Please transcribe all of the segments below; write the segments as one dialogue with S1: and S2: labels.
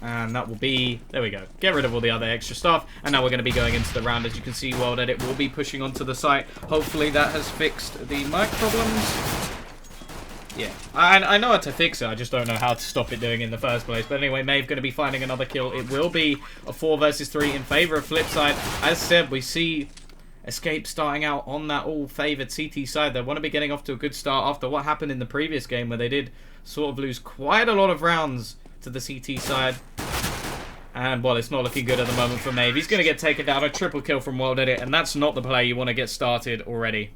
S1: And that will be, there we go, get rid of all the other extra stuff. And now we're going to be going into the round. As you can see, WorldEdit will be pushing onto the site. Hopefully that has fixed the mic problems. Yeah, I know how to fix it, I just don't know how to stop it doing in the first place. But anyway, maeVe going to be finding another kill. It will be a 4 versus 3 in favor of FlipSid. As said, we see Escape starting out on that all-favoured CT side. They want to be getting off to a good start after what happened in the previous game, where they did sort of lose quite a lot of rounds to the CT side. And, well, it's not looking good at the moment for maeVe. He's going to get taken down, a triple kill from WorldEdit, and that's not the play you want to get started already.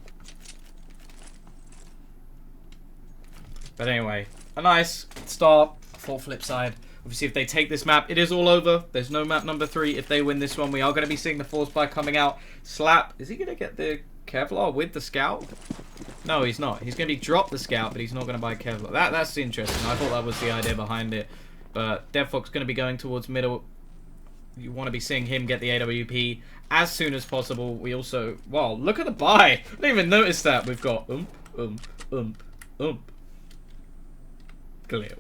S1: But anyway, a nice start for FlipSid. Obviously, if they take this map, it is all over. There's no map number 3. If they win this one, we are going to be seeing the force buy coming out. Slap, is he going to get the Kevlar with the scout? No, he's not. He's going to be drop the scout, but he's not going to buy Kevlar. That's interesting. I thought that was the idea behind it. But DeadFox going to be going towards middle. You want to be seeing him get the AWP as soon as possible. We also... Wow, look at the buy. I didn't even notice that. We've got... Clear.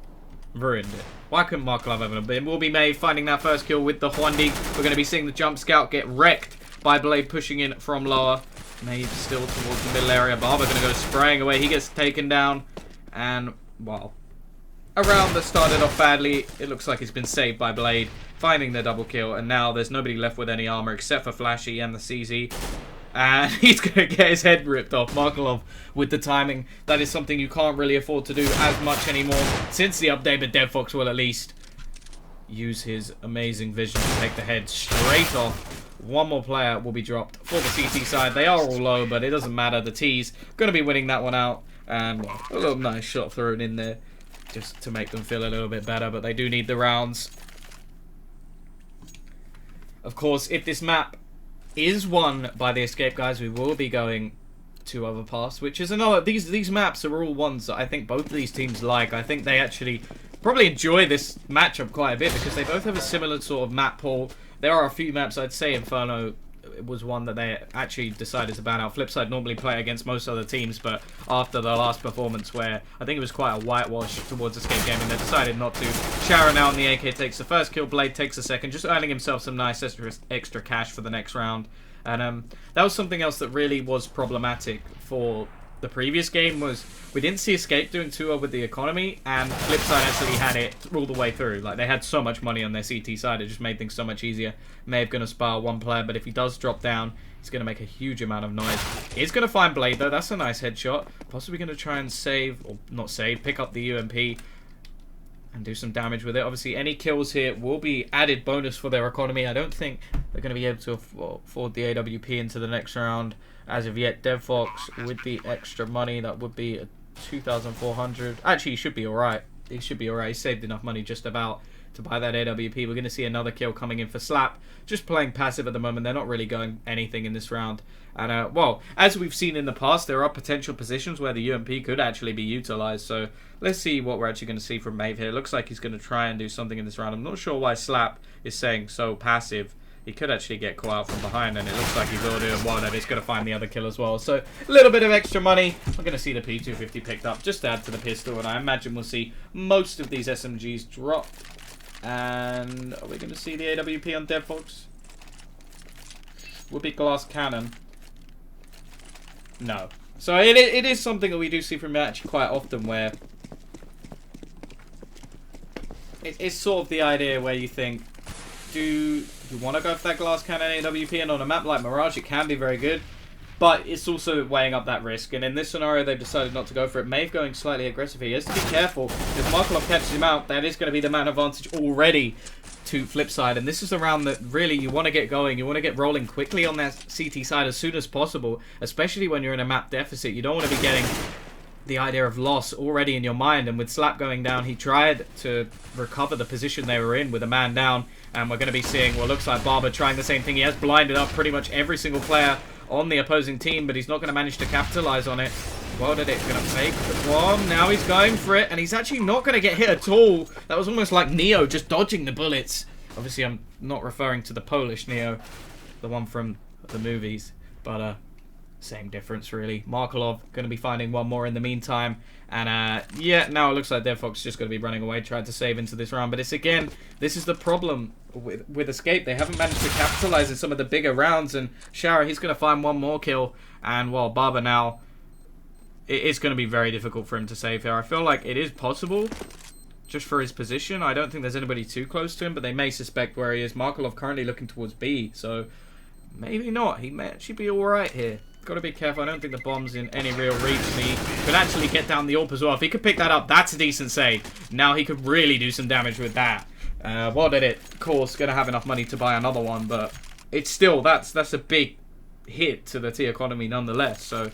S1: Ruined it. Why couldn't Markelov have it? It will be maeVe finding that first kill with the bondik. We're going to be seeing the jump scout get wrecked by Blade pushing in from lower. maeVe still towards the middle area. BARBARR going to go spraying away. He gets taken down. And, well, a round that started off badly. It looks like it's been saved by Blade, finding the double kill. And now there's nobody left with any armor except for Flashy and the CZ. And he's going to get his head ripped off. Markelov with the timing. That is something you can't really afford to do as much anymore since the update, but DeadFox will at least use his amazing vision to take the head straight off. One more player will be dropped for the CT side. They are all low, but it doesn't matter. The T's going to be winning that one out. And well, a little nice shot thrown in there just to make them feel a little bit better, but they do need the rounds. Of course, if this map is won by the Escape guys, we will be going to Overpass, which is another... These maps are all ones that I think both of these teams like. I think they actually probably enjoy this matchup quite a bit because they both have a similar sort of map pool. There are a few maps, I'd say Inferno was one that they actually decided to ban out. FlipSid normally play against most other teams, but after the last performance where I think it was quite a whitewash towards Escape Gaming, they decided not to. Shara now on the AK takes the first kill, Blade takes the second, just earning himself some nice extra cash for the next round. And that was something else that really was problematic for the previous game, was we didn't see Escape doing too well with the economy, and FlipSid actually had it all the way through. Like, they had so much money on their CT side, it just made things so much easier. maeVe going to spar one player, but if he does drop down, he's going to make a huge amount of noise. He's going to find Blade, though. That's a nice headshot. Possibly going to try and save, or not save, pick up the UMP and do some damage with it. Obviously, any kills here will be added bonus for their economy. I don't think they're going to be able to afford the AWP into the next round. As of yet, DeadFox with the extra money, that would be a 2,400. Actually, he should be alright. He should be alright. He saved enough money just about to buy that AWP. We're going to see another kill coming in for Slap. Just playing passive at the moment. They're not really going anything in this round. And, well, as we've seen in the past, there are potential positions where the UMP could actually be utilized. So let's see what we're actually going to see from maeVe here. It looks like he's going to try and do something in this round. I'm not sure why Slap is saying so passive. He could actually get caught out from behind, and it looks like he will do. And WorldEdit's going to find the other kill as well. So a little bit of extra money. We're going to see the P250 picked up, just to add to the pistol. And I imagine we'll see most of these SMGs drop. And are we going to see the AWP on DeadFox? Would be glass cannon. No. So it is something that we do see from actually quite often, where it's sort of the idea where you think, do you want to go for that glass cannon AWP? And on a map like Mirage, it can be very good, but it's also weighing up that risk. And in this scenario, they've decided not to go for it. maeVe going slightly aggressive here. He has to be careful. If Markelov catches him out, that is going to be the man advantage already to FlipSid. And this is a round that really you want to get going. You want to get rolling quickly on that CT side as soon as possible, especially when you're in a map deficit. You don't want to be getting the idea of loss already in your mind. And with Slap going down, he tried to recover the position they were in with a man down. And we're going to be seeing what looks like BARBARR trying the same thing. He has blinded up pretty much every single player on the opposing team, but he's not going to manage to capitalize on it. WorldEdit going to fake the one. Now he's going for it, and he's actually not going to get hit at all. That was almost like Neo just dodging the bullets. Obviously, I'm not referring to the Polish Neo, the one from the movies, but same difference really. Markelov going to be finding one more in the meantime. And yeah, now it looks like DeadFox is just going to be running away, trying to save into this round. But it's again, this is the problem with Escape. They haven't managed to capitalize in some of the bigger rounds. And Shara, he's going to find one more kill. And well, BARBARR now, it's going to be very difficult for him to save here. I feel like it is possible, just for his position. I don't think there's anybody too close to him, but they may suspect where he is. Markelov currently looking towards B, so maybe not. He may actually be alright here. Got to be careful. I don't think the bomb's in any real reach. And he could actually get down the AWP as well. If he could pick that up, that's a decent save. Now he could really do some damage with that. WorldEdit, of course, going to have enough money to buy another one, but it's still, that's a big hit to the T economy nonetheless. So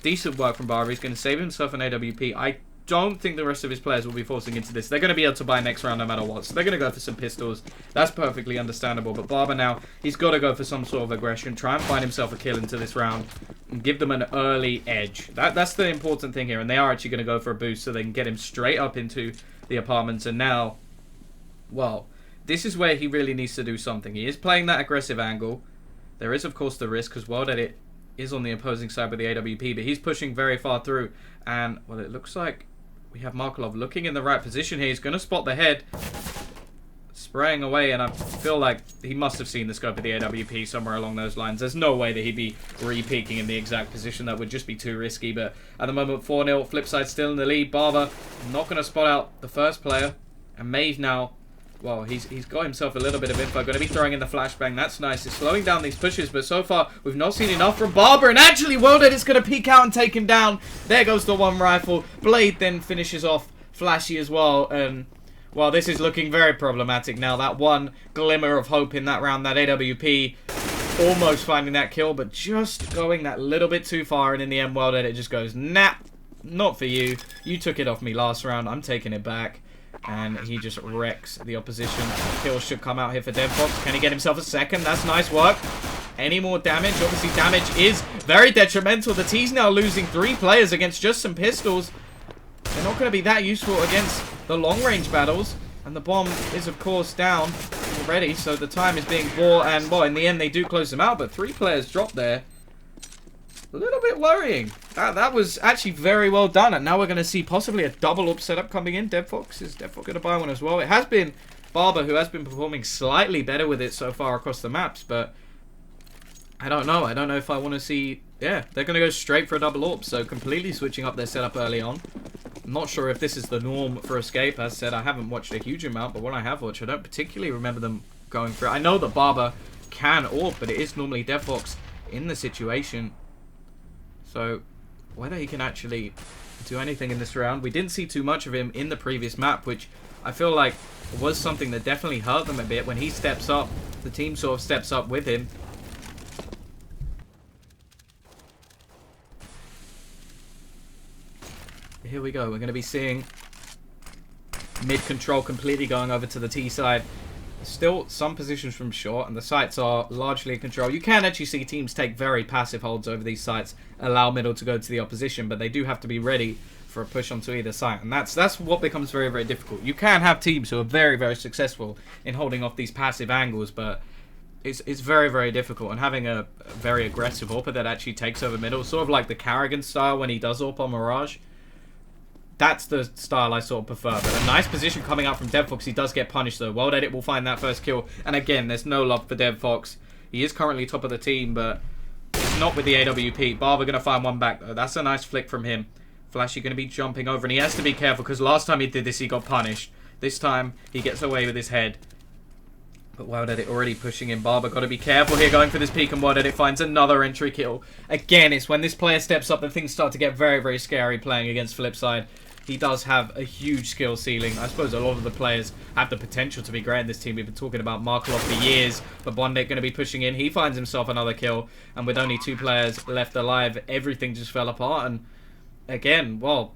S1: decent work from BARBARR. He's going to save himself an AWP. I don't think the rest of his players will be forcing into this. They're going to be able to buy next round no matter what. So they're going to go for some pistols. That's perfectly understandable. But BARBARR now, he's got to go for some sort of aggression. Try and find himself a kill into this round. And give them an early edge. That's the important thing here. And they are actually going to go for a boost so they can get him straight up into the apartments. And now, well, this is where he really needs to do something. He is playing that aggressive angle. There is, of course, the risk because WorldEdit is on the opposing side with the AWP. But he's pushing very far through. And, well, it looks like we have Markelov looking in the right position here. He's going to spot the head. Spraying away, and I feel like he must have seen the scope of the AWP somewhere along those lines. There's no way that he'd be re-peeking in the exact position. That would just be too risky. But at the moment, 4-0. FlipSid still in the lead. BARBARR not going to spot out the first player. And maeVe now, well, he's got himself a little bit of info. Going to be throwing in the flashbang. That's nice. He's slowing down these pushes, but so far we've not seen enough from BARBARR. And actually, WorldEdit is going to peek out and take him down. There goes the one rifle. Blade then finishes off Flashy as well. And well, this is looking very problematic now. That one glimmer of hope in that round, that AWP, almost finding that kill, but just going that little bit too far. And in the end, WorldEdit just goes, nah, not for you. You took it off me last round. I'm taking it back. And he just wrecks the opposition. Kills should come out here for DeadFox. Can he get himself a second? That's nice work. Any more damage? Obviously, damage is very detrimental. The T's now losing 3 players against just some pistols. They're not going to be that useful against the long-range battles. And the bomb is, of course, down already. So the time is being bought. And, well, in the end, they do close them out. But 3 players dropped there. A little bit worrying. That was actually very well done. And now we're going to see possibly a double up setup coming in. DeadFox, is DeadFox going to buy one as well? It has been BARBARR who has been performing slightly better with it so far across the maps. But I don't know. I don't know if I want to see... Yeah, they're going to go straight for a double up. So completely switching up their setup early on. I'm not sure if this is the norm for Escape. As said, I haven't watched a huge amount. But what I have watched, I don't particularly remember them going for it. I know that BARBARR can AWP, but it is normally DeadFox in the situation. So, whether he can actually do anything in this round. We didn't see too much of him in the previous map, which I feel like was something that definitely hurt them a bit. When he steps up, the team sort of steps up with him. Here we go. We're going to be seeing mid-control completely going over to the T side. Still some positions from short, and the sites are largely in control. You can actually see teams take very passive holds over these sites, allow middle to go to the opposition, but they do have to be ready for a push onto either side, and that's what becomes very, very difficult. You can have teams who are very, very successful in holding off these passive angles, but it's very, very difficult, and having a very aggressive AWPer that actually takes over middle, sort of like the Carrigan style when he does AWP on Mirage. That's the style I sort of prefer. But a nice position coming out from DeadFox. He does get punished, though. WorldEdit will find that first kill. And again, there's no love for DeadFox. He is currently top of the team, but it's not with the AWP. BARBARR going to find one back, though. That's a nice flick from him. Flashy going to be jumping over, and he has to be careful, because last time he did this, he got punished. This time, he gets away with his head. But WorldEdit already pushing in. BARBARR got to be careful here, going for this peek, and WorldEdit finds another entry kill. Again, it's when this player steps up that things start to get very, very scary playing against FlipSid. He does have a huge skill ceiling. I suppose a lot of the players have the potential to be great in this team. We've been talking about Markelov for years, but bondik going to be pushing in. He finds himself another kill, and with only 2 players left alive, everything just fell apart. And again, well,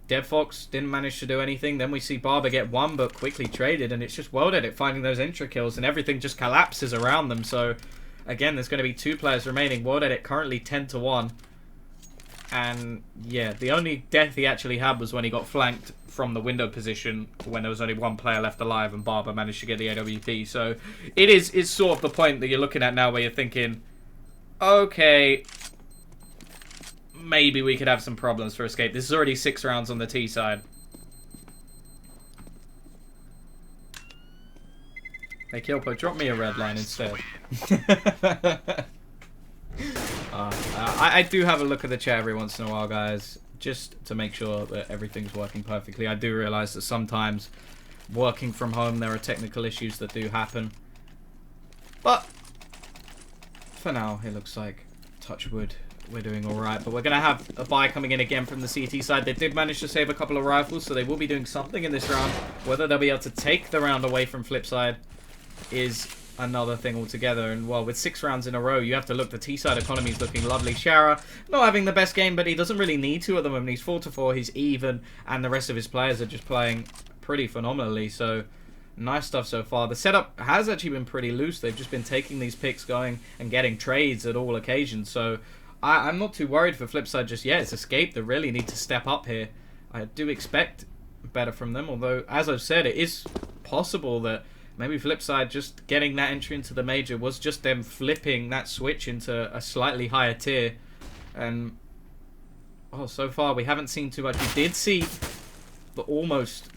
S1: DeadFox didn't manage to do anything. Then we see BARBARR get one, but quickly traded, and it's just WorldEdit finding those entry kills, and everything just collapses around them. So again, there's going to be 2 players remaining. WorldEdit currently 10-1. And yeah, the only death he actually had was when he got flanked from the window position when there was only 1 player left alive, and BARBARR managed to get the AWP. So it's sort of the point that you're looking at now where you're thinking, okay, maybe we could have some problems for escape. This is already 6 rounds on the T side. Hey, Kilpo, drop me a red line instead. I do have a look at the chat every once in a while, guys, just to make sure that everything's working perfectly. I do realize that sometimes working from home there are technical issues that do happen. But for now, it looks like, touch wood, we're doing alright. But we're going to have a buy coming in again from the CT side. They did manage to save a couple of rifles, so they will be doing something in this round. Whether they'll be able to take the round away from FlipSid is another thing altogether. And well, with 6 rounds in a row, you have to look, the T-side economy is looking lovely. Shara not having the best game, but he doesn't really need to at the moment. He's 4-4, he's even, and the rest of his players are just playing pretty phenomenally. So nice stuff so far. The setup has actually been pretty loose. They've just been taking these picks, going and getting trades at all occasions. So I'm not too worried for FlipSid just yet. It's Escape that really need to step up here. I do expect better from them, although as I've said, it is possible that maybe FlipSid just getting that entry into the major was just them flipping that switch into a slightly higher tier. And well, so far we haven't seen too much. We did see the almost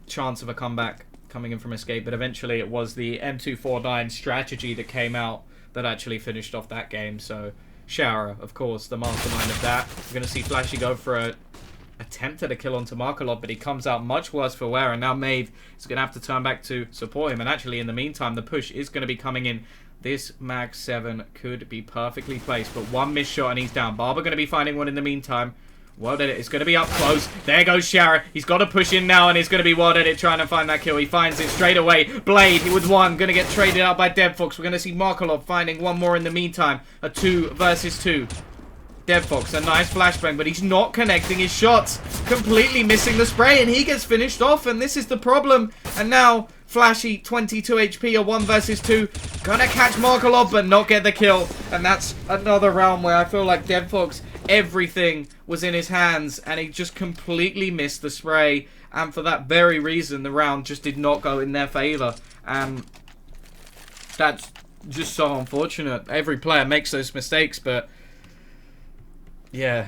S1: chance of a comeback coming in from Escape, but eventually it was the M249 strategy that came out that actually finished off that game. So Shara, of course, the mastermind of that. We're going to see Flashy go for a attempt at a kill onto Markelov, but he comes out much worse for wear, and now maeVe is going to have to turn back to support him. And actually, in the meantime, the push is going to be coming in. This Mag 7 could be perfectly placed, but one missed shot and he's down. BARBARR going to be finding one in the meantime. WorldEdit is going to be up close. There goes Shara. He's got to push in now, and it's going to be WorldEdit trying to find that kill. He finds it straight away. Blade with one. Going to get traded out by DeadFox. We're going to see Markelov finding one more in the meantime. A 2 versus 2. DeadFox, a nice flashbang, but he's not connecting his shots. Completely missing the spray, and he gets finished off, and this is the problem. And now, Flashy, 22 HP, a 1 versus 2. Gonna catch Markelov, but not get the kill. And that's another round where I feel like DeadFox, everything was in his hands, and he just completely missed the spray. And for that very reason, the round just did not go in their favor. And that's just so unfortunate. Every player makes those mistakes, but yeah,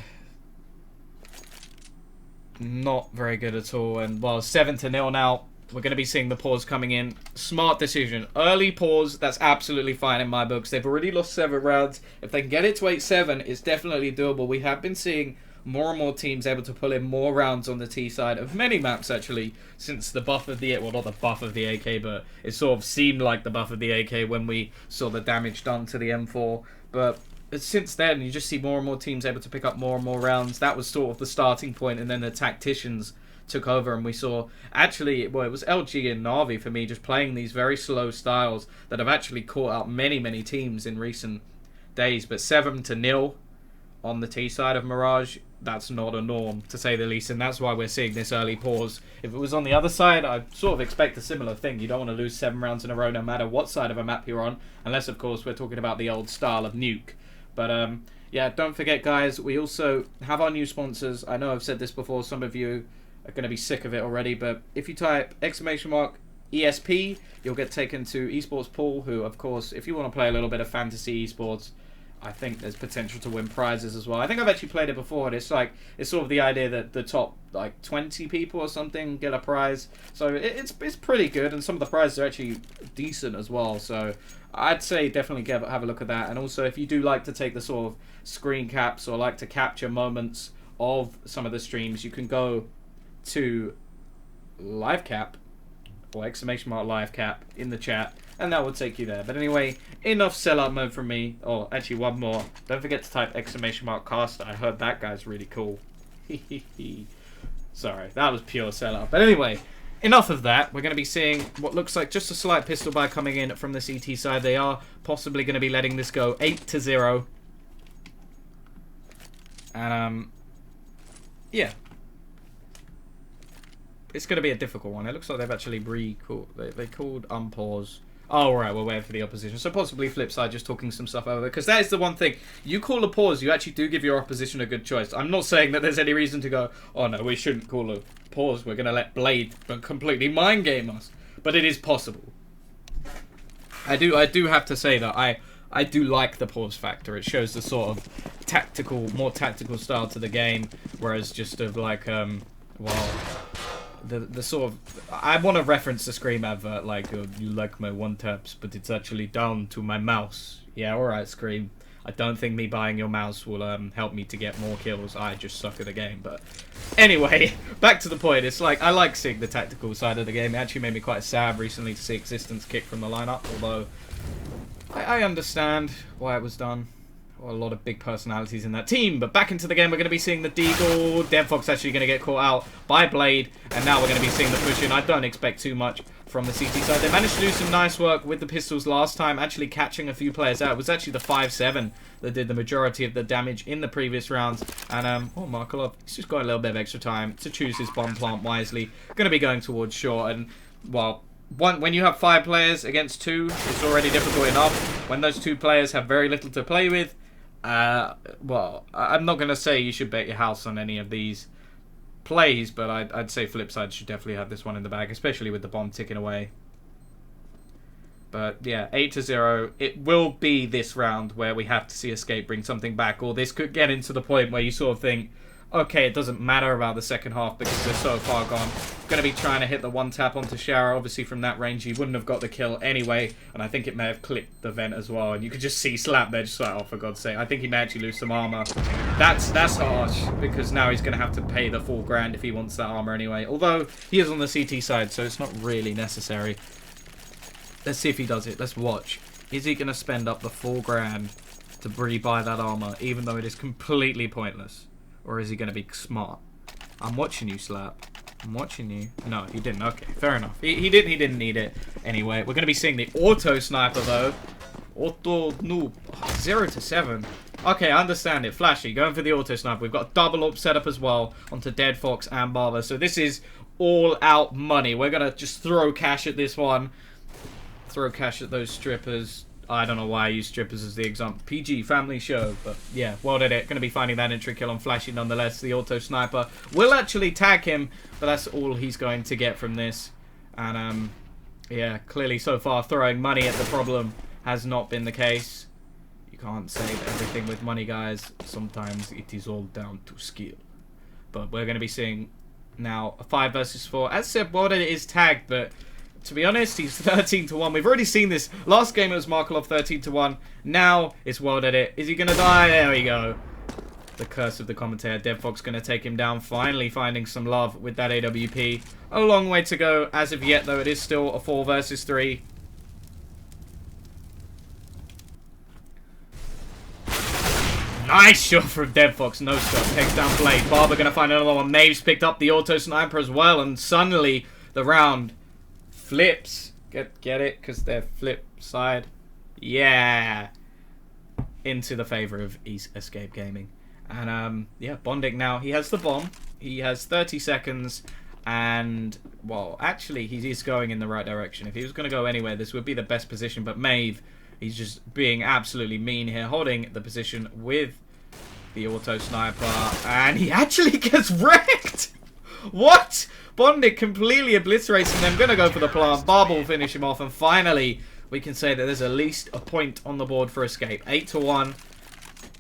S1: not very good at all. And well, 7-0 now. We're going to be seeing the pause coming in. Smart decision. Early pause, that's absolutely fine in my books. They've already lost 7 rounds. If they can get it to 8-7, it's definitely doable. We have been seeing more and more teams able to pull in more rounds on the T side of many maps, actually, since the buff of the... well, not the buff of the AK, but it sort of seemed like the buff of the AK when we saw the damage done to the M4. But since then, you just see more and more teams able to pick up more and more rounds. That was sort of the starting point, and then the tacticians took over, and we saw, actually, well, it was LG and Navi for me, just playing these very slow styles that have actually caught up many teams in recent days. But 7-0 on the T side of Mirage, that's not a norm, to say the least, and that's why we're seeing this early pause. If it was on the other side, I'd sort of expect a similar thing. You don't want to lose 7 rounds in a row, no matter what side of a map you're on, unless, of course, we're talking about the old style of nuke. But, yeah, don't forget, guys, we also have our new sponsors. I know I've said this before, some of you are going to be sick of it already, but if you type !ESP, you'll get taken to Esports Pool, who, of course, if you want to play a little bit of fantasy esports, I think there's potential to win prizes as well. I think I've actually played it before, and it's like, it's sort of the idea that the top, like, 20 people or something get a prize. So it's pretty good, and some of the prizes are actually decent as well. So I'd say definitely have a look at that. And also, if you do like to take the sort of screen caps or like to capture moments of some of the streams, you can go to livecap or !livecap in the chat, and that will take you there. But anyway, enough sellout mode from me. Oh, actually, one more. Don't forget to type !caster. I heard that guy's really cool. Sorry, that was pure sellout. But anyway, enough of that. We're going to be seeing what looks like just a slight pistol buy coming in from the CT side. They are possibly going to be letting this go 8-0. And yeah, it's going to be a difficult one. It looks like they've actually they called unpause. Oh, right, we're waiting for the opposition. So possibly FlipSid just talking some stuff over. Because that is the one thing. You call a pause, you actually do give your opposition a good choice. I'm not saying that there's any reason to go, oh no, we shouldn't call a pause. We're going to let Blade completely mind game us. But it is possible. I do have to say that I do like the pause factor. It shows the sort of more tactical style to the game, whereas just of like, well, the sort of, I want to reference the Scream advert, like, you like my one taps, but it's actually down to my mouse. Yeah, alright, Scream. I don't think me buying your mouse will help me to get more kills. I just suck at the game. But anyway, back to the point. It's like, I like seeing the tactical side of the game. It actually made me quite sad recently to see Existence kicked from the lineup, although I understand why it was done. Well, a lot of big personalities in that team. But back into the game, we're going to be seeing the Deagle. DeadFox actually going to get caught out by Blade. And now we're going to be seeing the push-in. I don't expect too much from the CT side. They managed to do some nice work with the pistols last time, actually catching a few players out. It was actually the 5-7 that did the majority of the damage in the previous rounds. And, oh, Markelov, he's just got a little bit of extra time to choose his bomb plant wisely. Going to be going towards short. And, well, when you have 5 players against 2, it's already difficult enough. When those 2 players have very little to play with, well, I'm not going to say you should bet your house on any of these plays, but I'd say FlipSid should definitely have this one in the bag, especially with the bomb ticking away. But yeah, 8-0. It will be this round where we have to see Escape bring something back, or this could get into the point where you sort of think, okay, it doesn't matter about the second half because they're so far gone. Going to be trying to hit the one tap onto Shara. Obviously, from that range, he wouldn't have got the kill anyway. And I think it may have clipped the vent as well. And you could just see Slap there, just like, oh, for God's sake. I think he may actually lose some armor. That's harsh, because now he's going to have to pay the full grand if he wants that armor anyway. Although, he is on the CT side, so it's not really necessary. Let's see if he does it. Let's watch. Is he going to spend up the full grand to rebuy that armor, even though it is completely pointless? Or is he going to be smart? I'm watching you, Slap. I'm watching you. No, he didn't. Okay, fair enough. He didn't need it. Anyway, we're going to be seeing the auto sniper, though. Auto noob. 0-7. Okay, I understand it. Flashy. Going for the auto sniper. We've got a double up setup as well onto DeadFox and BARBARR. So this is all out money. We're going to just throw cash at this one. Throw cash at those strippers. I don't know why I use strippers as the example. PG, family show. But yeah, WorldEdit. Going to be finding that entry kill on Flashy nonetheless. The auto sniper will actually tag him, but that's all he's going to get from this. And yeah, clearly so far throwing money at the problem has not been the case. You can't save everything with money, guys. Sometimes it is all down to skill. But we're going to be seeing now a 5 versus 4. As said, WorldEdit is tagged, but to be honest, he's 13-1. We've already seen this. Last game it was Markelov 13-1. Now it's WorldEdit. Is he going to die? There we go. The curse of the commentator. DeadFox going to take him down. Finally finding some love with that AWP. A long way to go. As of yet, though, it is still a 4 versus 3. Nice shot from DeadFox. No scope. Takes down Blade. BARBARR going to find another one. maeVe's picked up the auto sniper as well. And suddenly the round flips. Get it? Because they're flip side. Yeah. Into the favor of Escape Gaming. And yeah, bondik now. He has the bomb. He has 30 seconds. And, well, actually, he is going in the right direction. If he was going to go anywhere, this would be the best position. But maeVe, he's just being absolutely mean here. Holding the position with the auto sniper. And he actually gets wrecked. What? bondik completely obliterates him. I'm going to go for the plant. BARBARR will finish him off. And finally, we can say that there's at least a point on the board for Escape. 8-1.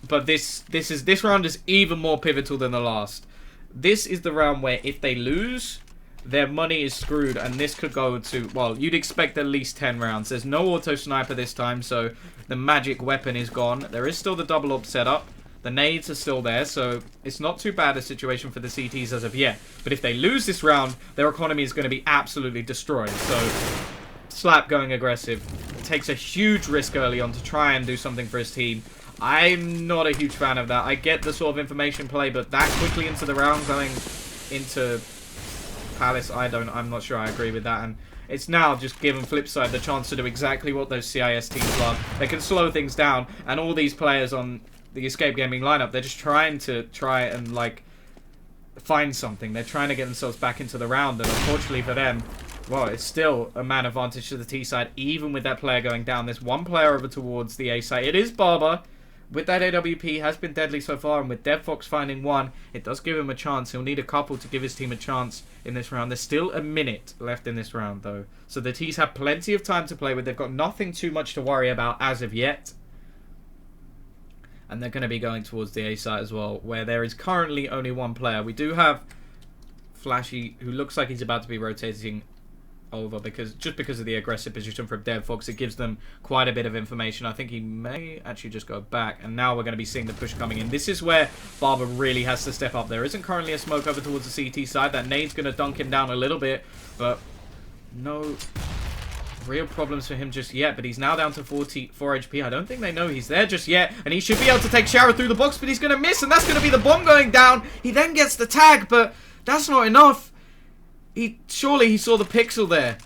S1: But this round is even more pivotal than the last. This is the round where if they lose, their money is screwed. And this could go to, well, you'd expect at least 10 rounds. There's no auto sniper this time, so the magic weapon is gone. There is still the double up setup. The nades are still there, so it's not too bad a situation for the CTs as of yet. But if they lose this round, their economy is going to be absolutely destroyed. So, Slap going aggressive. Takes a huge risk early on to try and do something for his team. I'm not a huge fan of that. I get the sort of information play, but that quickly into the round going into Palace, I'm not sure I agree with that. And it's now just given FlipSid the chance to do exactly what those CIS teams love. They can slow things down, and all these players on the Escape Gaming lineup, they're just trying and like find something. They're trying to get themselves back into the round, and unfortunately for them, well, it's still a man advantage to the T side, even with that player going down. There's one player over towards the A side. It is BARBARR. With that AWP, has been deadly so far, and with DeadFox finding one, it does give him a chance. He'll need a couple to give his team a chance in this round. There's still a minute left in this round, though. So the T's have plenty of time to play with. They've got nothing too much to worry about as of yet. and they're going to be going towards the A site as well, where there is currently only one player. We do have Flashy, who looks like he's about to be rotating over just because of the aggressive position from DeadFox. It gives them quite a bit of information. I think he may actually just go back, and now we're going to be seeing the push coming in. This is where BARBARR really has to step up. There isn't currently a smoke over towards the CT side. That nade's going to dunk him down a little bit, but no real problems for him just yet. But he's now down to 44 HP. I don't think they know he's there just yet, and he should be able to take Shara through the box, but he's going to miss, and that's going to be the bomb going down. He then gets the tag, but that's not enough. Surely he saw the pixel there.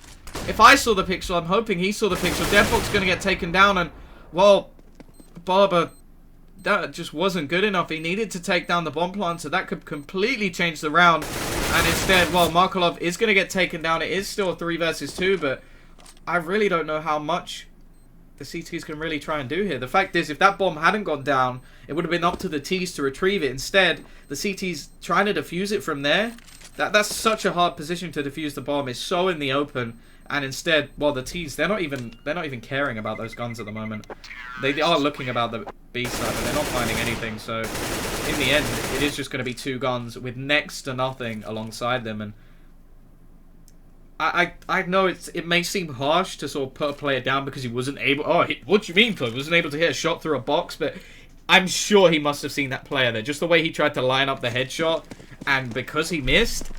S1: If I saw the pixel, I'm hoping he saw the pixel. DeadFox is going to get taken down, and, well, BARBARR, that just wasn't good enough. He needed to take down the bomb plant, so that could completely change the round. And instead, well, Markelov is going to get taken down. It is still a 3 versus 2, but I really don't know how much the CTs can really try and do here. The fact is, if that bomb hadn't gone down, it would have been up to the Ts to retrieve it. Instead, the CTs trying to defuse it from there. That's such a hard position to defuse the bomb. It's so in the open, and instead, well, the Ts, they're not even caring about those guns at the moment. They are looking about the B side, but they're not finding anything. So in the end, it is just going to be 2 guns with next to nothing alongside them. And I know it may seem harsh to sort of put a player down because he wasn't able. Oh, what do you mean, Claude? Wasn't able to hit a shot through a box, but I'm sure he must have seen that player there. Just the way he tried to line up the headshot. And because he missed,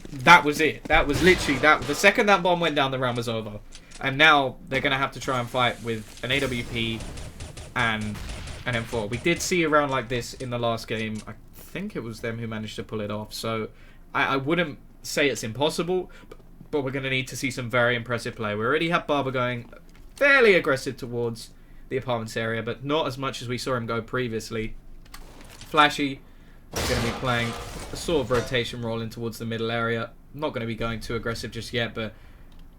S1: that was it. That was literally that. The second that bomb went down, the round was over. And now they're going to have to try and fight with an AWP and an M4. We did see a round like this in the last game. I think it was them who managed to pull it off. So I wouldn't say it's impossible, but we're going to need to see some very impressive play. We already have BARBARR going fairly aggressive towards the apartments area, but not as much as we saw him go previously. Flashy is going to be playing a sort of rotation role in towards the middle area. Not going to be going too aggressive just yet, but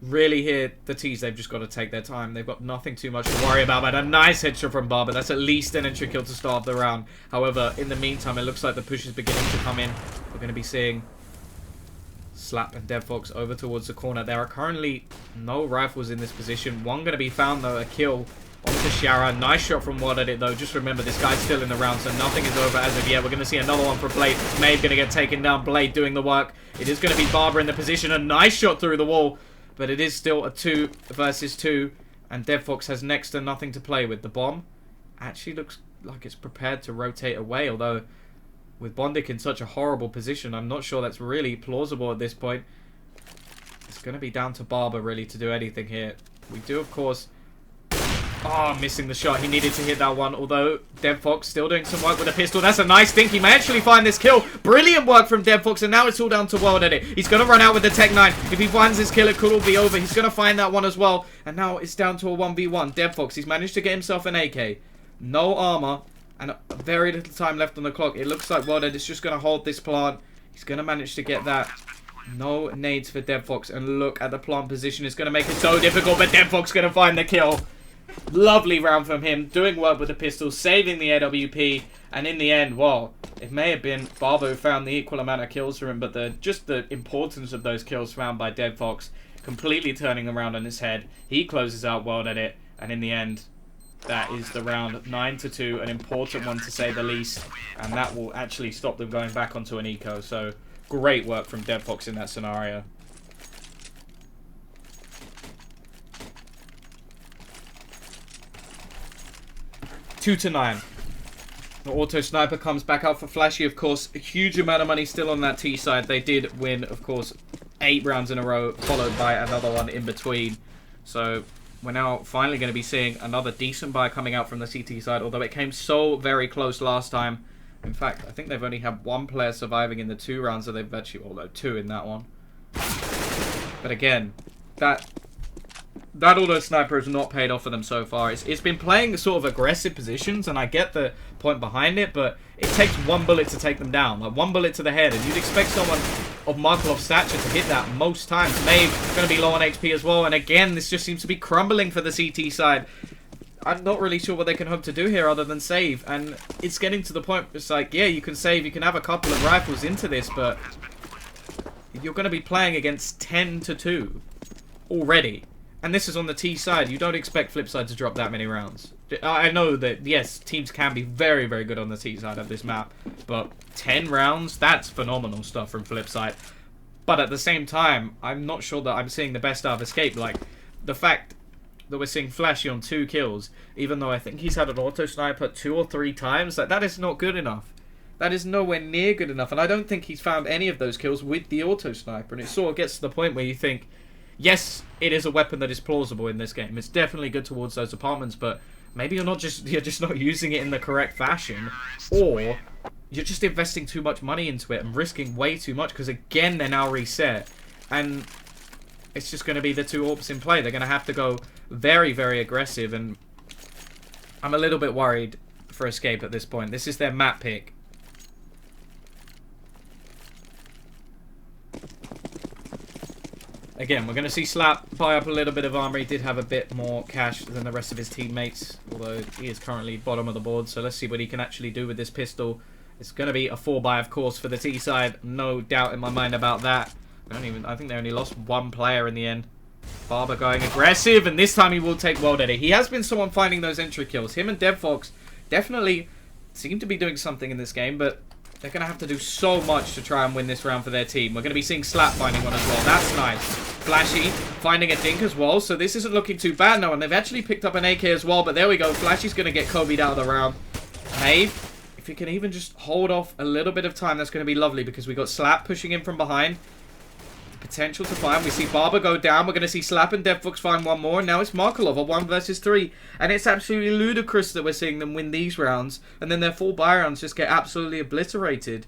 S1: really here, the Ts, they've just got to take their time. They've got nothing too much to worry about, but a nice headshot from BARBARR. That's at least an entry kill to start the round. However, in the meantime, it looks like the push is beginning to come in. We're going to be seeing Slap and DeadFox over towards the corner. There are currently no rifles in this position. One going to be found, though, a kill onto Shara. Nice shot from WorldEdit, though. Just remember, this guy's still in the round, so nothing is over as of yet. We're going to see another one for Blade. maeVe going to get taken down. Blade doing the work. It is going to be BARBARR in the position. A nice shot through the wall, but it is still a 2 versus 2, and DeadFox has next to nothing to play with. The bomb actually looks like it's prepared to rotate away, although with bondik in such a horrible position, I'm not sure that's really plausible at this point. It's going to be down to BARBARR really to do anything here. We do, of course... Oh, missing the shot. He needed to hit that one, although DeadFox still doing some work with a pistol. That's a nice think. He may actually find this kill. Brilliant work from DeadFox, and now it's all down to WorldEdit. He's going to run out with the Tech 9. If he finds this kill, it could all be over. He's going to find that one as well, and now it's down to a 1v1. DeadFox, he's managed to get himself an AK. No armor, and very little time left on the clock. It looks like WorldEdit's just going to hold this plant. He's going to manage to get that. No nades for DeadFox, and look at the plant position. It's going to make it so difficult, but DeadFox going to find the kill. Lovely round from him, doing work with the pistol, saving the AWP, and in the end, well, it may have been BARBARR who found the equal amount of kills for him, but just the importance of those kills found by DeadFox completely turning around on his head. He closes out WorldEdit, and in the end, that is the round 9-2, an important one to say the least, and that will actually stop them going back onto an eco. So great work from DeadFox in that scenario. 2-9. The auto sniper comes back out for Flashy, of course. A huge amount of money still on that T side. They did win, of course, 8 rounds in a row, followed by another one in between. So we're now finally going to be seeing another decent buy coming out from the CT side, although it came so very close last time. In fact, I think they've only had 1 player surviving in the 2 rounds, so they've actually, although 2 in that one. But again, that auto sniper has not paid off for them so far. It's been playing sort of aggressive positions, and I get the point behind it, but it takes 1 bullet to take them down. Like 1 bullet to the head, and you'd expect someone of Markelov's stature to hit that most times. maeVe going to be low on HP as well, and again, this just seems to be crumbling for the CT side. I'm not really sure what they can hope to do here other than save, and it's getting to the point, it's like, yeah, you can save, you can have a couple of rifles into this, but you're going to be playing against 10-2 already. And this is on the T side. You don't expect FlipSid to drop that many rounds. I know that, yes, teams can be very, very good on the T side of this map. But 10 rounds? That's phenomenal stuff from FlipSid. But at the same time, I'm not sure that I'm seeing the best out of Escape. Like, the fact that we're seeing Flashy on 2 kills, even though I think he's had an auto sniper 2 or 3 times, like, that is not good enough. That is nowhere near good enough. And I don't think he's found any of those kills with the auto sniper. And it sort of gets to the point where you think, yes, it is a weapon that is plausible in this game. It's definitely good towards those apartments, but maybe you're just not using it in the correct fashion, or you're just investing too much money into it and risking way too much, because again, they're now reset. And it's just going to be the 2 AWPs in play. They're going to have to go very, very aggressive, and I'm a little bit worried for Escape at this point. This is their map pick. Again, we're going to see Slap buy up a little bit of armor. He did have a bit more cash than the rest of his teammates, although he is currently bottom of the board. So let's see what he can actually do with this pistol. It's going to be a 4-buy, of course, for the T side. No doubt in my mind about that. I think they only lost 1 player in the end. BARBARR going aggressive, and this time he will take WorldEdit. He has been someone finding those entry kills. Him and DeadFox definitely seem to be doing something in this game, but they're going to have to do so much to try and win this round for their team. We're going to be seeing Slap finding one as well. That's nice. Flashy finding a dink as well, so this isn't looking too bad now. And they've actually picked up an AK as well, but there we go. Flashy's going to get Kobe'd out of the round. maeVe, if you can even just hold off a little bit of time, that's going to be lovely, because we got Slap pushing in from behind. The potential to find. We see BARBARR go down. We're going to see Slap and DeadFox find one more. And now it's Markelov, a 1 versus 3. And it's absolutely ludicrous that we're seeing them win these rounds, and then their 4-buy rounds just get absolutely obliterated.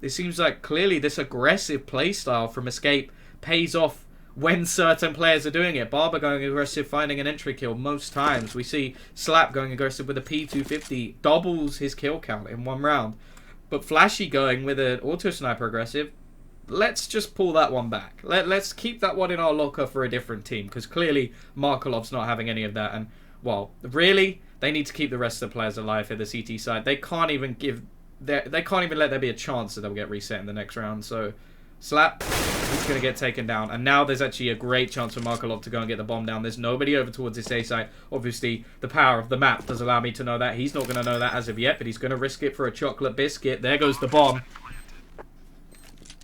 S1: It seems like clearly this aggressive playstyle from Escape pays off when certain players are doing it. BARBARR going aggressive, finding an entry kill most times. We see Slap going aggressive with a P250, doubles his kill count in 1 round. But Flashy going with an auto sniper aggressive, let's just pull that one back. Let's keep that one in our locker for a different team, because clearly Markelov's not having any of that. And, well, really, they need to keep the rest of the players alive at the CT side. They can't even let there be a chance that they'll get reset in the next round. So Slap, he's going to get taken down. And now there's actually a great chance for Markelov to go and get the bomb down. There's nobody over towards this A side. Obviously, the power of the map does allow me to know that. He's not going to know that as of yet, but he's going to risk it for a chocolate biscuit. There goes the bomb.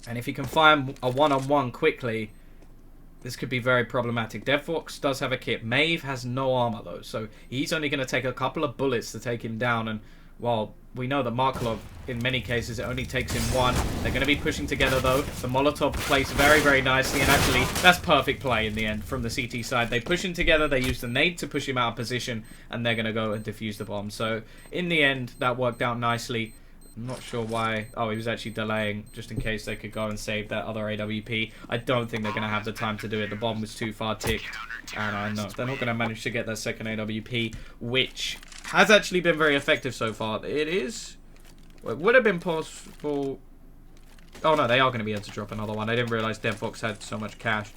S1: And if he can find a one-on-one quickly, this could be very problematic. DeadFox does have a kit. maeVe has no armor, though, so he's only going to take a couple of bullets to take him down. And, well, we know that Markelov, in many cases, it only takes him 1. They're going to be pushing together, though. The Molotov plays very, very nicely, and actually, that's perfect play in the end from the CT side. They push him together, they use the nade to push him out of position, and they're going to go and defuse the bomb. So, in the end, that worked out nicely. I'm not sure why. Oh, he was actually delaying just in case they could go and save that other AWP. I don't think they're going to have the time to do it. The bomb was too far ticked. And I know they're not going to manage to get that second AWP, which has actually been very effective so far. It is. Well, it would have been possible. Oh, no, they are going to be able to drop another one. I didn't realize DeadFox had so much cash.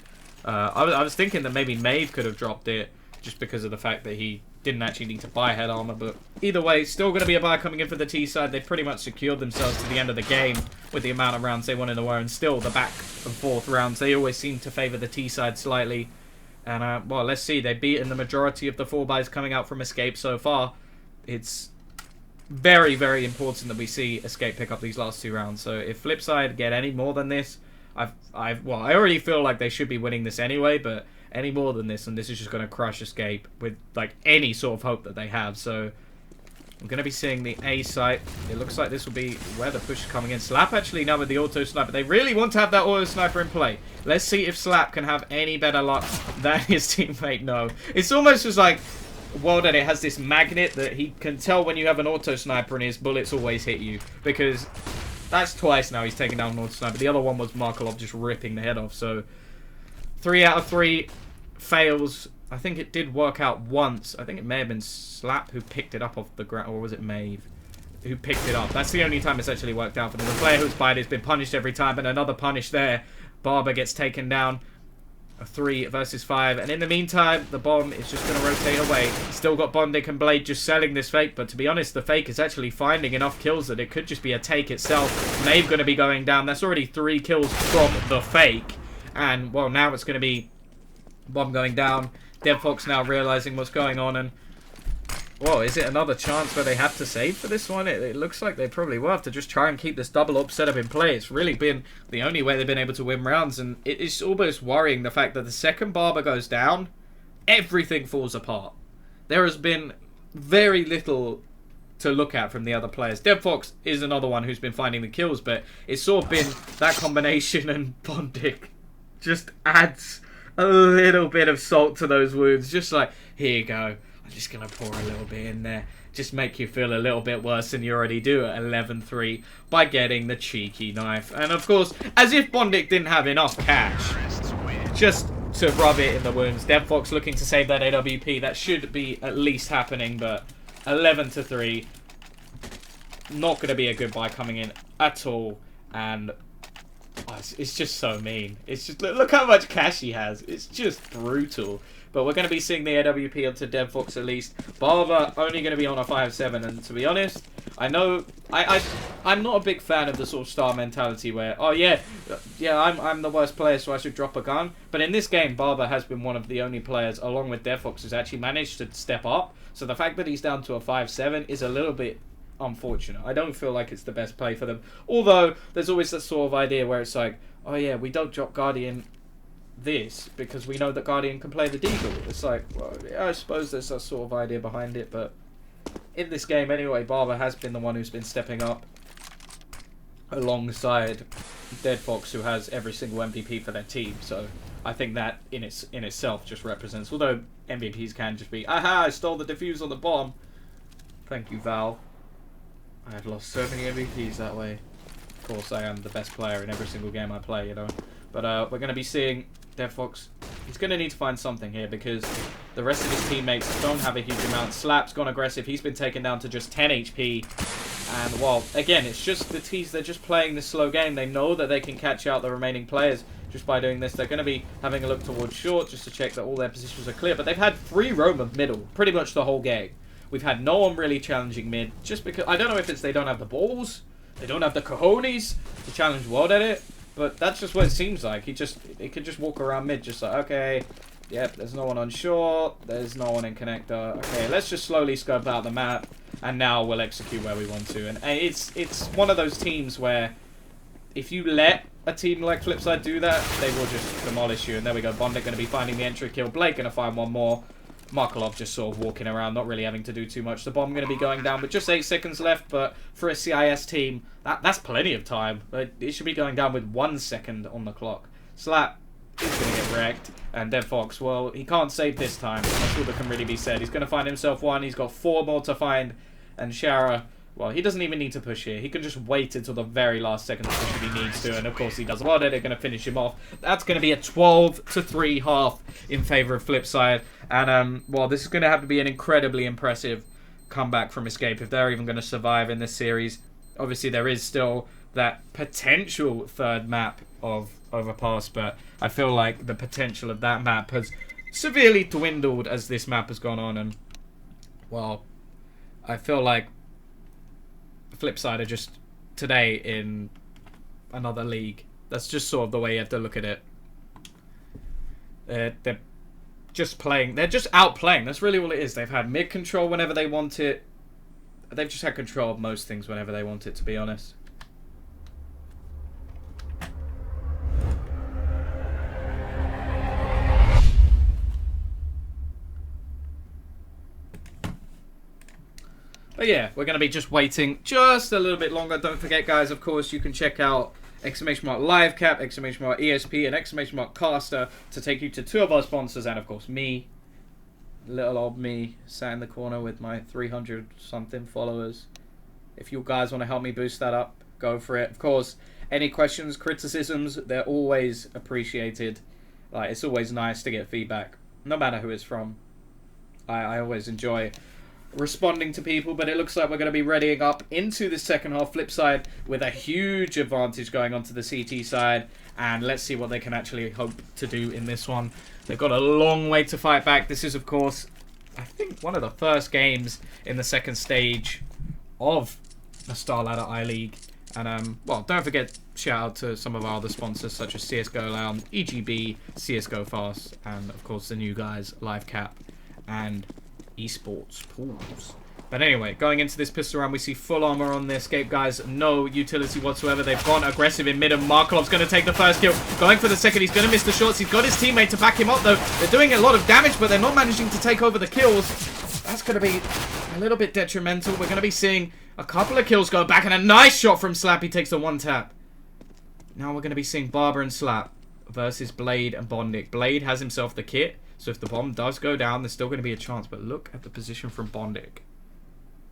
S1: I was thinking that maybe maeVe could have dropped it just because of the fact that he didn't actually need to buy head armor, but either way, still going to be a buy coming in for the T side. They pretty much secured themselves to the end of the game with the amount of rounds they won in the war, and still the back and forth rounds, they always seem to favor the T side slightly. And, well, let's see. They've beaten the majority of the 4-buys coming out from Escape so far. It's very, very important that we see Escape pick up these last 2 rounds. So if FlipSid get any more than this, well, I already feel like they should be winning this anyway, but any more than this, and this is just going to crush Escape with, like, any sort of hope that they have. So I'm going to be seeing the A site. It looks like this will be where the push is coming in. Slap actually now with the auto sniper. They really want to have that auto sniper in play. Let's see if Slap can have any better luck than his teammate. No. It's almost just like WorldEdit has this magnet that he can tell when you have an auto sniper and his bullets always hit you. Because that's twice now he's taken down an auto sniper. The other one was Markelov just ripping the head off. So 3 out of 3 fails. I think it did work out once. I think it may have been Slap who picked it up off the ground, or was it maeVe who picked it up? That's the only time it's actually worked out for them. The player who's by it has been punished every time, and another punish there. BARBARR gets taken down. A 3 versus 5, and in the meantime, the bomb is just going to rotate away. Still got bondik and Blade just selling this fake, but to be honest, the fake is actually finding enough kills that it could just be a take itself. maeVe going to be going down. That's already 3 kills from the fake, and well, now it's going to be bomb going down. DeadFox now realizing what's going on, and whoa, is it another chance where they have to save for this one? It looks like they probably will have to just try and keep this double up setup in play. It's really been the only way they've been able to win rounds, and it is almost worrying the fact that the second BARBARR goes down, everything falls apart. There has been very little to look at from the other players. DeadFox is another one who's been finding the kills, but it's sort of been that combination, and bondik just adds a little bit of salt to those wounds. Just like, here you go, I'm just going to pour a little bit in there. Just make you feel a little bit worse than you already do at 11-3 by getting the cheeky knife. And of course, as if bondik didn't have enough cash just to rub it in the wounds. DeadFox looking to save that AWP. That should be at least happening, but 11-3. Not going to be a good buy coming in at all. And oh, it's just so mean. It's just, look how much cash he has. It's just brutal. But we're going to be seeing the AWP up to DeadFox at least. BARBARR only going to be on a 5-7. And to be honest, I know I'm not a big fan of the sort of star mentality where, oh yeah, I'm the worst player, so I should drop a gun. But in this game, BARBARR has been one of the only players, along with DeadFox, who's actually managed to step up. So the fact that he's down to a 5-7 is a little bit unfortunate. I don't feel like it's the best play for them. Although there's always that sort of idea where it's like, oh yeah, we don't drop Guardian this because we know that Guardian can play the Deagle. It's like, well, yeah, I suppose there's a sort of idea behind it, but in this game anyway, BARBARR has been the one who's been stepping up alongside DeadFox, who has every single MVP for their team. So I think that in itself just represents, although MVPs can just be, aha, I stole the defuse on the bomb. Thank you, Val. I have lost so many MVPs that way. Of course, I am the best player in every single game I play, you know. But we're going to be seeing DeadFox. He's going to need to find something here because the rest of his teammates don't have a huge amount. Slap's gone aggressive. He's been taken down to just 10 HP. And, well, again, it's just the T's. They're just playing this slow game. They know that they can catch out the remaining players just by doing this. They're going to be having a look towards short just to check that all their positions are clear. But they've had free roam of middle pretty much the whole game. We've had no one really challenging mid just because, I don't know if it's they don't have the balls, they don't have the cojones to challenge WorldEdit, but that's just what it seems like. He could just walk around mid just like, okay, yep, there's no one on short, there's no one in connector, okay, let's just slowly scope out the map, and now we'll execute where we want to. And it's one of those teams where if you let a team like FlipSid do that, they will just demolish you. And there we go, bondik going to be finding the entry kill, Blake going to find one more. Markelov just sort of walking around, not really having to do too much. The bomb going to be going down with just 8 seconds left, but for a CIS team, that's plenty of time. It should be going down with 1 second on the clock. Slap is going to get wrecked, and DeadFox, well, he can't save this time. That's all that can really be said. He's going to find himself one. He's got 4 more to find, and Shara, well, he doesn't even need to push here. He can just wait until the very last second to push if he needs to, and of course he does. Well, they're going to finish him off. That's going to be a 12-3 half in favor of FlipSid. And, well, this is going to have to be an incredibly impressive comeback from Escape if they're even going to survive in this series. Obviously, there is still that potential third map of Overpass, but I feel like the potential of that map has severely dwindled as this map has gone on. And, well, I feel like FlipSid are just today in another league. That's just sort of the way you have to look at it. They're just playing. They're just outplaying. That's really all it is. They've had mid control whenever they want it. They've just had control of most things whenever they want it, to be honest. But yeah, we're going to be just waiting just a little bit longer. Don't forget, guys, of course, you can check out !livecap, !ESP, and !Caster to take you to 2 of our sponsors, and of course me, little old me, sat in the corner with my 300-something followers. If you guys want to help me boost that up, go for it. Of course, any questions, criticisms, they're always appreciated. Like, it's always nice to get feedback, no matter who it's from. I always enjoy responding to people, but it looks like we're going to be readying up into the second half. FlipSid with a huge advantage going onto the CT side, and let's see what they can actually hope to do in this one. They've got a long way to fight back. This is, of course, I think one of the first games in the second stage of the Star Ladder I-League, And, well, don't forget, shout out to some of our other sponsors, such as CSGO Lounge, EGB, CSGO Fast, and, of course, the new guys, LiveCap, and Esports Pools. But anyway, going into this pistol round, we see full armor on the escape guys. No utility whatsoever. They've gone aggressive in mid, and Markelov's going to take the first kill. Going for the second. He's going to miss the shots. He's got his teammate to back him up, though. They're doing a lot of damage, but they're not managing to take over the kills. That's going to be a little bit detrimental. We're going to be seeing a couple of kills go back, and a nice shot from Slap. He takes the one tap. Now we're going to be seeing BARBARR and Slap versus Blade and bondik. Blade has himself the kit, so if the bomb does go down, there's still going to be a chance. But look at the position from bondik.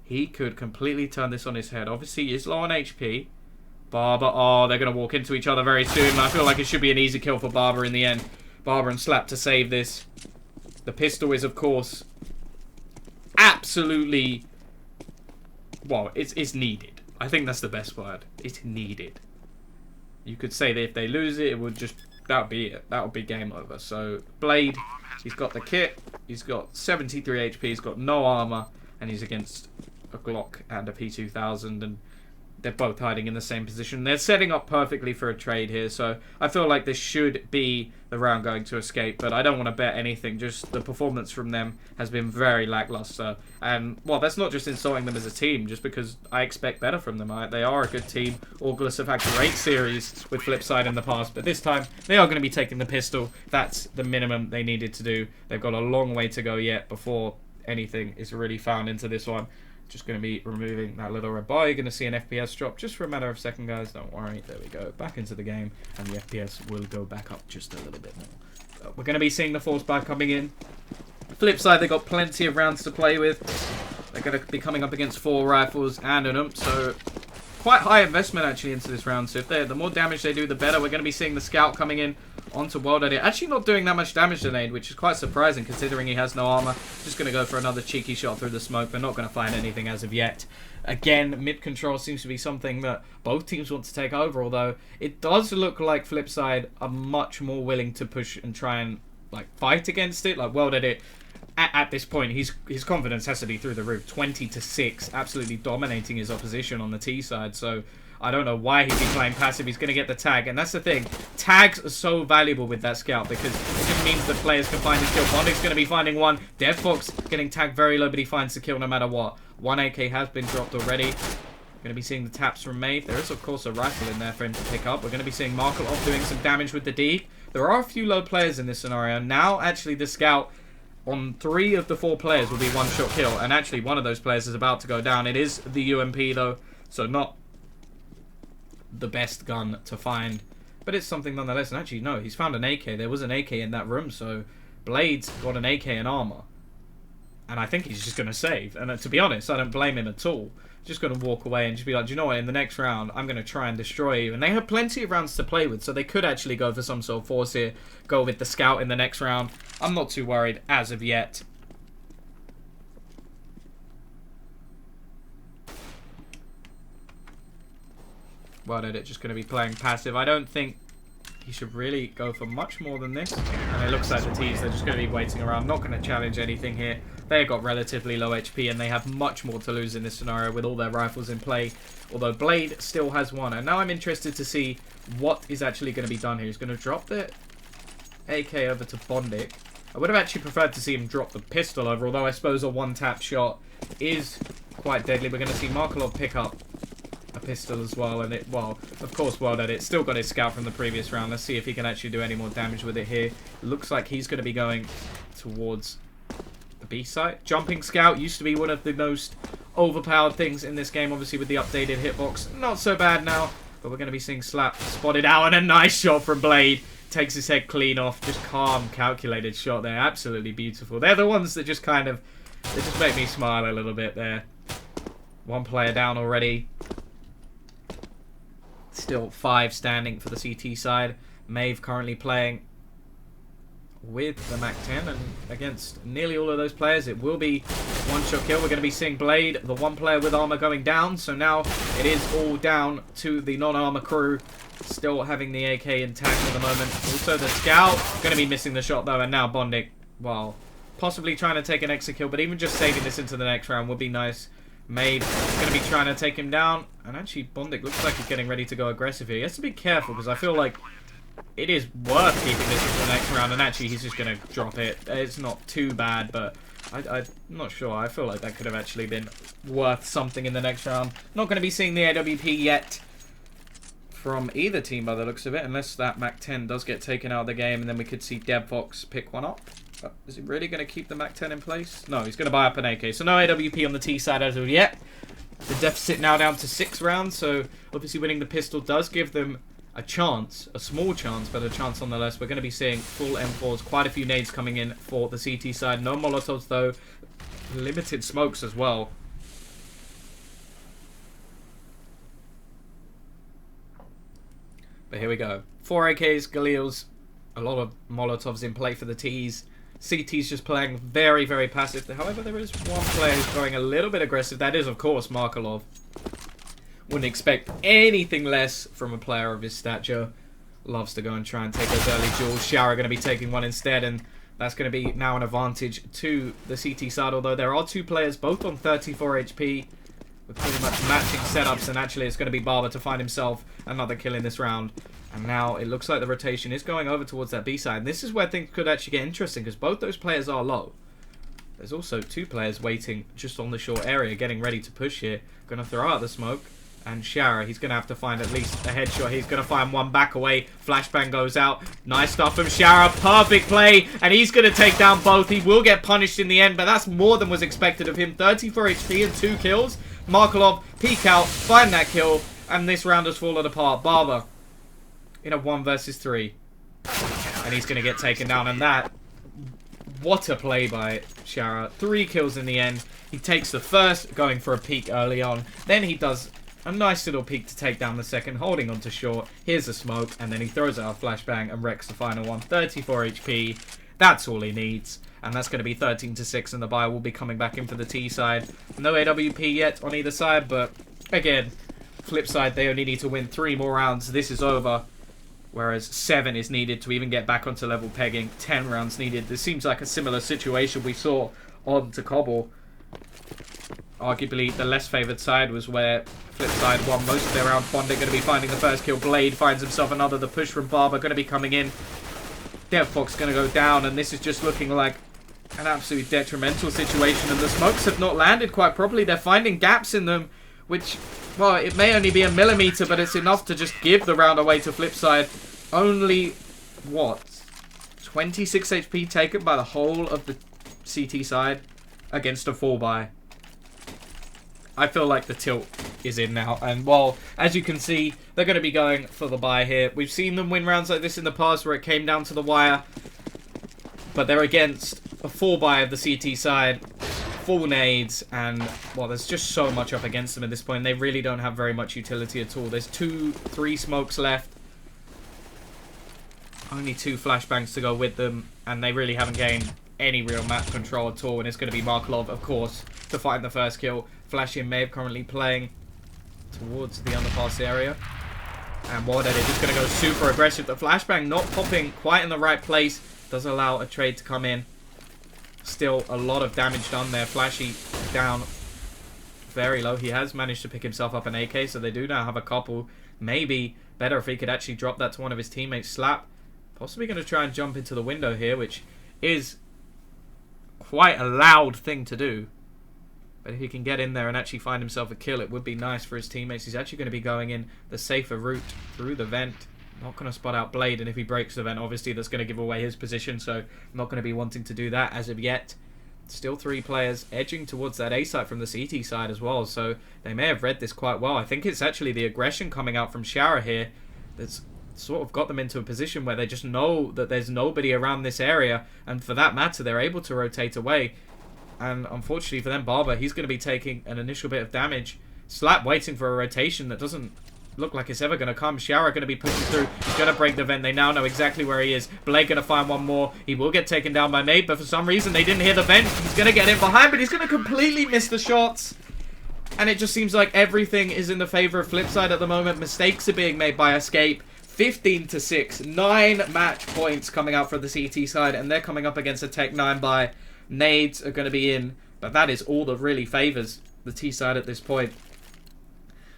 S1: He could completely turn this on his head. Obviously, he is low on HP. BARBARR, oh, they're going to walk into each other very soon. I feel like it should be an easy kill for BARBARR in the end. BARBARR and Slap to save this. The pistol is, of course, absolutely... well, it's needed. I think that's the best word. It's needed. You could say that if they lose it, it would just... that would be it. That would be game over. So, Blade, he's got the kit. He's got 73 HP. He's got no armor. And he's against a Glock and a P2000, and they're both hiding in the same position. They're setting up perfectly for a trade here, so I feel like this should be the round going to escape, but I don't want to bet anything. Just the performance from them has been very lackluster, and, well, that's not just insulting them as a team, just because I expect better from them. They are a good team. August have had great series with FlipSid in the past, but this time they are going to be taking the pistol. That's the minimum they needed to do. They've got a long way to go yet before anything is really found into this one. Just going to be removing that little red bar. You're going to see an FPS drop just for a matter of seconds, guys. Don't worry. There we go. Back into the game, and the FPS will go back up just a little bit more. We're going to be seeing the force buy coming in. FlipSid, they've got plenty of rounds to play with. They're going to be coming up against 4 rifles and an ump, so quite high investment actually into this round. So if the more damage they do, the better. We're going to be seeing the scout coming in onto WorldEdit. Actually not doing that much damage to Nade, which is quite surprising considering he has no armor. Just going to go for another cheeky shot through the smoke, but not going to find anything as of yet. Again, mid control seems to be something that both teams want to take over, although it does look like FlipSid are much more willing to push and try and like fight against it. Like WorldEdit, at this point, his confidence has to be through the roof. 20-6, absolutely dominating his opposition on the T side, so I don't know why he'd be playing passive. He's going to get the tag, and that's the thing. Tags are so valuable with that scout because it just means that players can find his kill. Bondik's going to be finding one. DeadFox getting tagged very low, but he finds the kill no matter what. One AK has been dropped already. Going to be seeing the taps from maeVe. There is, of course, a rifle in there for him to pick up. We're going to be seeing Markelov doing some damage with the D. There are a few low players in this scenario. Now, actually, the scout on 3 of the 4 players will be one-shot kill, and actually, one of those players is about to go down. It is the UMP, though, so not the best gun to find, but it's something nonetheless. And actually, no, he's found an AK. There was an AK in that room, so Blade's got an AK and armor, and I think he's just going to save. And to be honest, I don't blame him at all. Just going to walk away and just be like, do you know what, in the next round I'm going to try and destroy you. And they have plenty of rounds to play with, so they could actually go for some sort of force here, go with the scout in the next round. I'm not too worried as of yet. WorldEdit just going to be playing passive. I don't think he should really go for much more than this. And it looks like the T's, they're just going to be waiting around, not going to challenge anything here. They've got relatively low HP, and they have much more to lose in this scenario with all their rifles in play. Although Blade still has one. And now I'm interested to see what is actually going to be done here. He's going to drop the AK over to bondik. I would have actually preferred to see him drop the pistol over, although I suppose a one-tap shot is quite deadly. We're going to see Markelov pick up a pistol as well, and it, well, of course, WorldEdit still got his scout from the previous round. Let's see if he can actually do any more damage with it here. Looks like he's going to be going towards the B site. Jumping scout used to be one of the most overpowered things in this game, obviously with the updated hitbox. Not so bad now, but we're going to be seeing Slap spotted out, and a nice shot from Blade. Takes his head clean off. Just calm, calculated shot there. Absolutely beautiful. They're the ones that just kind of, they just make me smile a little bit there. One player down already. Still 5 standing for the CT side. maeVe currently playing with the MAC-10, and against nearly all of those players, it will be one-shot kill. We're going to be seeing Blade, the one player with armor, going down. So now it is all down to the non-armor crew. Still having the AK intact at the moment. Also the scout, going to be missing the shot though, and now bondik, well, possibly trying to take an exit kill, but even just saving this into the next round would be nice. maeVe is going to be trying to take him down. And actually, bondik looks like he's getting ready to go aggressive here. He has to be careful because I feel like it is worth keeping this for the next round. And actually, he's just going to drop it. It's not too bad, but I'm not sure. I feel like that could have actually been worth something in the next round. Not going to be seeing the AWP yet from either team by the looks of it, unless that MAC-10 does get taken out of the game, and then we could see DeadFox pick one up. But is he really going to keep the MAC-10 in place? No, he's going to buy up an AK. So no AWP on the T side as of yet. The deficit now down to 6 rounds, so obviously winning the pistol does give them a chance, a small chance, but a chance nonetheless. We're going to be seeing full M4s, quite a few nades coming in for the CT side. No Molotovs though, limited smokes as well. But here we go. 4 AKs, Galils, a lot of Molotovs in play for the Ts. CT's just playing very, very passive. However, there is one player who's going a little bit aggressive. That is, of course, Markelov. Wouldn't expect anything less from a player of his stature. Loves to go and try and take those early duels. Shara going to be taking one instead, and that's going to be now an advantage to the CT side. Although there are 2 players, both on 34 HP. With pretty much matching setups, and actually it's going to be BARBARR to find himself another kill in this round. And now it looks like the rotation is going over towards that B side. And this is where things could actually get interesting, because both those players are low. There's also 2 players waiting just on the short area, getting ready to push here. Going to throw out the smoke. And Shara, he's going to have to find at least a headshot. He's going to find one back away. Flashbang goes out. Nice stuff from Shara. Perfect play. And he's going to take down both. He will get punished in the end, but that's more than was expected of him. 34 HP and 2 kills. Markelov, peek out, find that kill, and this round has fallen apart. BARBARR in a 1 versus 3. And he's going to get taken down, and that, what a play by Shara. 3 kills in the end. He takes the first, going for a peek early on. Then he does a nice little peek to take down the second, holding on to short. Here's the smoke, and then he throws out a flashbang and wrecks the final one. 34 HP. That's all he needs. And that's going to be 13 to 6, and the buy will be coming back in for the T side. No AWP yet on either side, but again, flip side, they only need to win 3 more rounds. This is over. Whereas 7 is needed to even get back onto level pegging. 10 rounds needed. This seems like a similar situation we saw on to Cobble. Arguably, the less favoured side was where flip side won most of their round. bondik going to be finding the first kill. Blade finds himself another. The push from BARBARR going to be coming in. DeadFox going to go down, and this is just looking like an absolute detrimental situation, and the smokes have not landed quite properly. They're finding gaps in them, which, well, it may only be a millimeter, but it's enough to just give the round away to flipside. Only, what, 26 HP taken by the whole of the CT side against a 4-buy. I feel like the tilt is in now, and well, as you can see, they're going to be going for the buy here. We've seen them win rounds like this in the past where it came down to the wire, but they're against a 4-buy of the CT side, full nades, and well, there's just so much up against them at this point. They really don't have very much utility at all. There's 2-3 smokes left, only 2 flashbangs to go with them, and they really haven't gained any real map control at all. And it's going to be Markelov, of course, to find the first kill. Flashy and maeVe currently playing towards the underpass area, and WorldEdit is going to go super aggressive. The flashbang not popping quite in the right place does allow a trade to come in. Still a lot of damage done there. Flashy down very low. He has managed to pick himself up an AK, so they do now have a couple. Maybe better if he could actually drop that to one of his teammates. Slap possibly going to try and jump into the window here, which is quite a loud thing to do. But if he can get in there and actually find himself a kill, it would be nice for his teammates. He's actually going to be going in the safer route through the vent. Not going to spot out Blade, and if he breaks the vent, obviously that's going to give away his position, so I'm not going to be wanting to do that as of yet. Still 3 players edging towards that A site from the CT side as well, so they may have read this quite well. I think it's actually the aggression coming out from Shara here that's sort of got them into a position where they just know that there's nobody around this area, and for that matter, they're able to rotate away. And unfortunately for them, BARBARR, he's going to be taking an initial bit of damage. Slap waiting for a rotation that doesn't look like it's ever going to come. Shara going to be pushing through. He's going to break the vent. They now know exactly where he is. Blade going to find one more. He will get taken down by maeVe, but for some reason they didn't hear the vent. He's going to get in behind, but he's going to completely miss the shots. And it just seems like everything is in the favor of flipside at the moment. Mistakes are being made by Escape. 15 to 6. 9 match points coming out for the CT side, and they're coming up against a Tech 9 buy. Nades are going to be in, but that is all that really favors the T side at this point.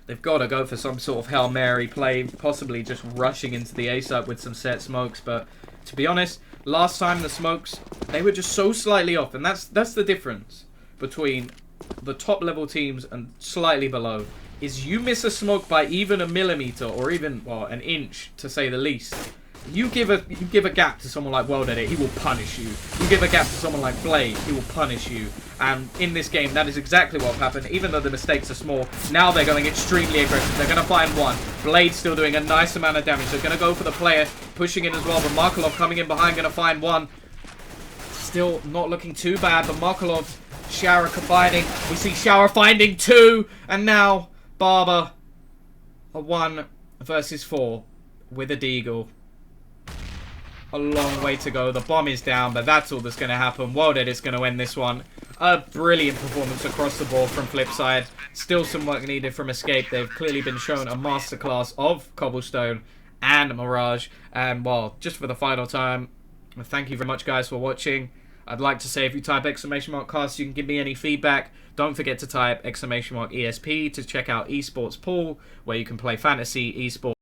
S1: They've got to go for some sort of Hail Mary play, possibly just rushing into the A site with some set smokes. But to be honest, last time the smokes, they were just so slightly off. And that's the difference between the top level teams and slightly below. Is you miss a smoke by even a millimeter or even, well, an inch to say the least. You give a gap to someone like WorldEdit, he will punish you. You give a gap to someone like Blade, he will punish you. And in this game, that is exactly what happened. Even though the mistakes are small, now they're going extremely aggressive. They're going to find one. Blade's still doing a nice amount of damage. They're going to go for the player, pushing in as well. But Markelov coming in behind, going to find one. Still not looking too bad, but Markelov, Shara combining. We see Shara finding two. And now, BARBARR, a 1 versus 4 with a Deagle. A long way to go. The bomb is down, but that's all that's going to happen. WorldEdit is going to end this one. A brilliant performance across the board from FlipSid. Still some work needed from Escape. They've clearly been shown a masterclass of Cobblestone and Mirage. And, well, just for the final time, thank you very much, guys, for watching. I'd like to say if you type !cast, you can give me any feedback. Don't forget to type !ESP to check out Esports Pool, where you can play fantasy, esports,